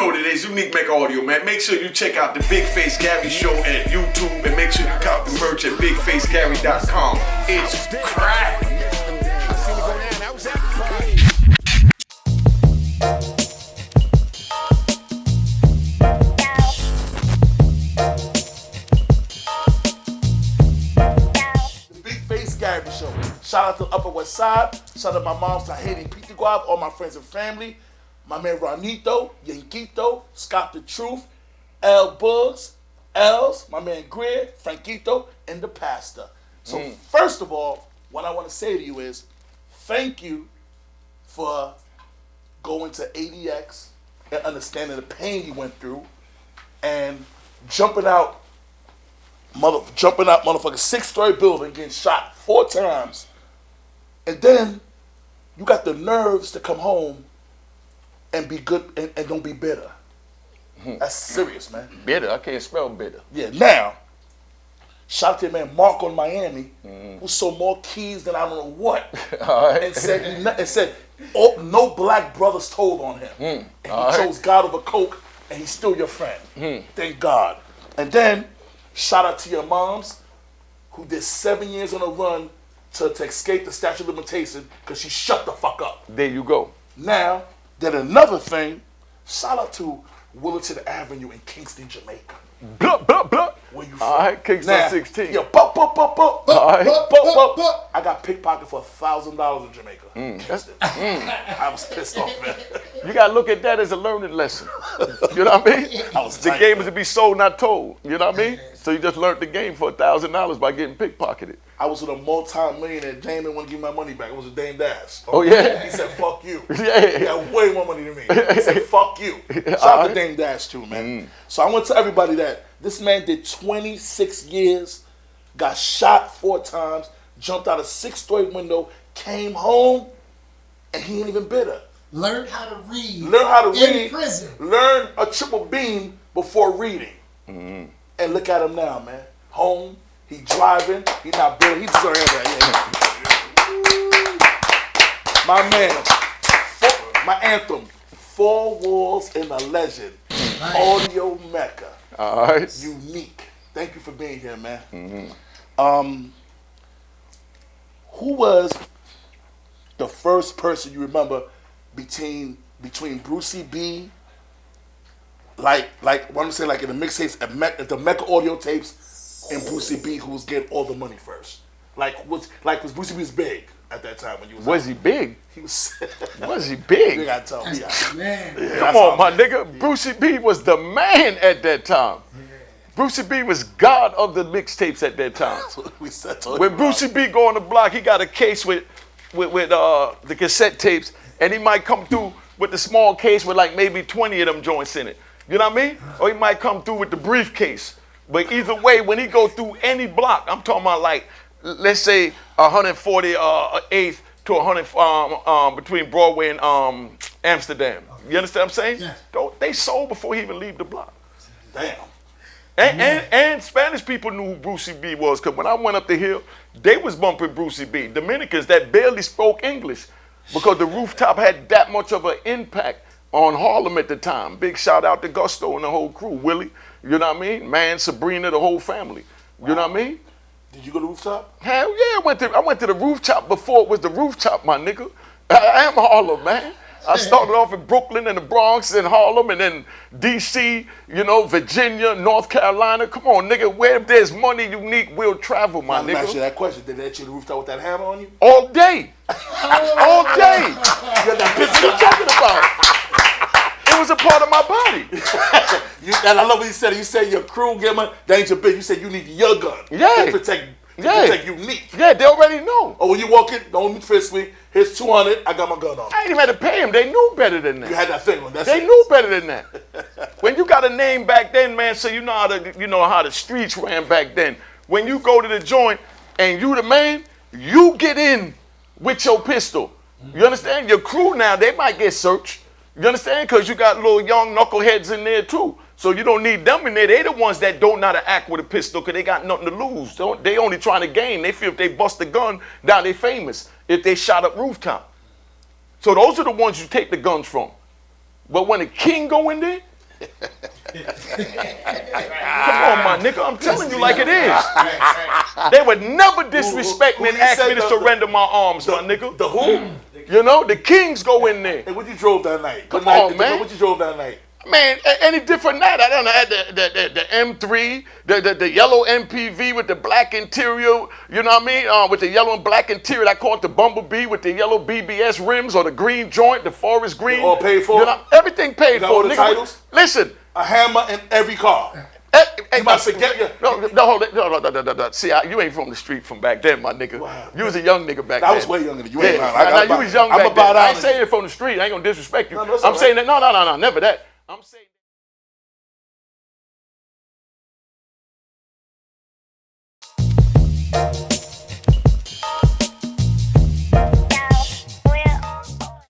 know what it is, Unique Mecca Audio, man. Make sure you check out the Big Face Gary Show at YouTube, and make sure you cop the merch at BigFaceGary.com. It's crack. The Big Face Gary Show. Shout out to Upper West Side. Shout out to my mom's Tahiti Pizza Guap, all my friends and family. My man Ronito, Yanquito, Scott the Truth, L Bugs, Els, my man Greer, Frankito, and the Pastor. So first of all, what I want to say to you is thank you for going to ADX and understanding the pain you went through and jumping out motherfucking 6-story building, getting shot 4 times. And then you got the nerves to come home and be good and don't be bitter. That's serious, man. Bitter? I can't spell bitter. Yeah, now, shout out to your man Mark on Miami, who sold more keys than I don't know what. All right. And said no black brothers told on him. And he chose God over Coke, and he's still your friend. Thank God. And then, shout out to your moms, who did 7 years on a run to escape the statute of limitation because she shut the fuck up. There you go. Now, then another thing, shout out to Willington Avenue in Kingston, Jamaica. Blah, blah, blah. Where you from? All right, Kingston now, 16. Yeah, I got pickpocketed for $1,000 in Jamaica. I was pissed off, man. You got to look at that as a learning lesson. You know what I mean? The game is to be sold, not told. You know what I mean? So you just learned the game for $1,000 by getting pickpocketed. I was with a multi-millionaire. Dame didn't want to give me my money back. It was a Dame Dash. Oh, yeah? He said, fuck you. Yeah. He got way more money than me. He said, fuck you. Shout out to Dame Dash, too, man. So I want to tell everybody that this man did 26 years, got shot 4 times, jumped out a 6-story window, came home, and he ain't even bitter. Learn how to read. Learn how to read. In prison. Learn a triple beam before reading. And look at him now, man. Home. He driving. He not bitter. He deserves that. Yeah. My man. My anthem. 4 Walls and a Legend. Audio Mecca. All right. Unique. Thank you for being here, man. Who was the first person you remember between Brucie B, like what I'm saying, like in the mixtapes, at the Mecca audio tapes, and Brucie B, who was getting all the money first? Was Brucie B big at that time when you was? Was he big? He was. Was he big? You gotta tell me. Man. Come on, my nigga. Brucie B was the man at that time. Brucie B was God of the mixtapes at that time. When Brucie B go on the block, he got a case with the cassette tapes, and he might come through with the small case with like maybe 20 of them joints in it. You know what I mean? Or he might come through with the briefcase. But either way, when he go through any block, I'm talking about like, let's say 148th to 100 between Broadway and Amsterdam. You understand what I'm saying? Yeah. They sold before he even leave the block. Damn. And Spanish people knew who Brucie B was, because when I went up the hill, they was bumping Brucie B. Dominicans that barely spoke English, because the Rooftop had that much of an impact on Harlem at the time. Big shout out to Gusto and the whole crew, Willie, you know what I mean? Man, Sabrina, the whole family, you know what I mean? Did you go to Rooftop? Hell yeah, I went to the Rooftop before it was the Rooftop, my nigga. I am Harlem, man. I started off in Brooklyn and the Bronx and Harlem and then D.C., you know, Virginia, North Carolina. Come on, nigga, where there's money, Unique, we'll travel, my nigga. Let me ask you that question. Did they let you to the Rooftop with that hammer on you? All day. All day. You got that What you talking about? It was a part of my body. And I love what you said. You said your crew, danger big. You said you need your gun. Yeah. To protect Unique. Yeah, they already know. Oh, when you walk in, don't fist me. Here's 200. I got my gun on. I ain't even had to pay them. They knew better than that. You had that thing on. They knew better than that. When you got a name back then, man, so you know how the streets ran back then. When you go to the joint and you the man, you get in with your pistol. You understand? Your crew now, they might get searched. You understand? Because you got little young knuckleheads in there too. So you don't need them in there. They the ones that don't know how to act with a pistol because they got nothing to lose. They only trying to gain. They feel if they bust a gun, now they famous. If they shot up Rooftop. So those are the ones you take the guns from. But when a king go in there, Come on, my nigga. I'm telling you like it is. They would never disrespect me and ask me to surrender my arms, my nigga. The who? You know, the kings go in there. And what you drove that night? Come on, man. What you drove that night? Man, any different night. I don't know. I had the M3, the yellow MPV with the black interior, you know what I mean? With the yellow and black interior. I call it the Bumblebee with the yellow BBS rims or the green joint, the forest green. All paid for? You know, everything paid You got for. all the Nigga, titles? listen. A hammer in every car. You must forget your... No, hold it. No. See, you ain't from the street from back then, my nigga. Wow. You was a young nigga back then. I was way younger than you. Ain't lying. Now you was young back then. I ain't saying it from the street. I ain't gonna disrespect you. No, I'm saying that. No, never that. I'm saying.